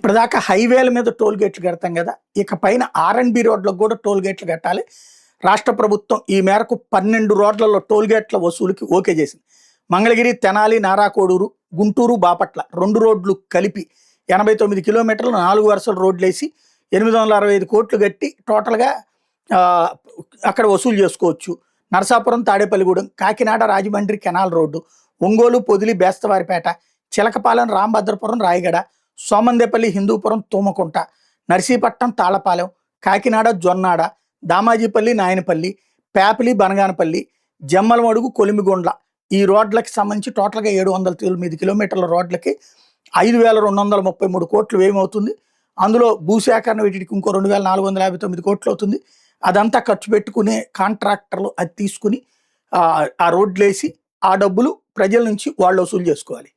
ఇప్పటిదాకా హైవేల మీద టోల్ గేట్లు కడతాం కదా, ఇక పైన ఆర్ఎండ్బి రోడ్లకు కూడా టోల్ గేట్లు కట్టాలి. రాష్ట్ర ప్రభుత్వం ఈ మేరకు 12 రోడ్లలో టోల్ గేట్ల వసూలుకి ఓకే చేసింది. మంగళగిరి, తెనాలి, నారాకోడూరు, గుంటూరు, బాపట్ల 2 రోడ్లు కలిపి 89 కిలోమీటర్లు 4 వరుసల రోడ్లు వేసి 865 కోట్లు కట్టి టోటల్గా అక్కడ వసూలు చేసుకోవచ్చు. నరసాపురం, తాడేపల్లిగూడెం, కాకినాడ, రాజమండ్రి కెనాల్ రోడ్డు, ఒంగోలు, పొదిలి, బేస్తవారిపేట, చిలకపాలెం, రామభద్రపురం, రాయగడ, సోమందేపల్లి, హిందూపురం, తూమకుంట, నర్సీపట్నం, తాళపాలెం, కాకినాడ, జొన్నాడ, దామాజీపల్లి, నాయనపల్లి, పేపలి, బనగానపల్లి, జమ్మలమడుగు, కొలిమిగొండ్ల ఈ రోడ్లకి సంబంధించి టోటల్గా 709 కిలోమీటర్ల రోడ్లకి 5233 కోట్లు వ్యయమవుతుంది. అందులో భూసేకరణ వీటికి ఇంకో 2459 కోట్లు అవుతుంది. అదంతా ఖర్చు పెట్టుకునే కాంట్రాక్టర్లు అది తీసుకుని ఆ రోడ్లు వేసి ఆ డబ్బులు ప్రజల నుంచి వాళ్ళు వసూలు చేసుకోవాలి.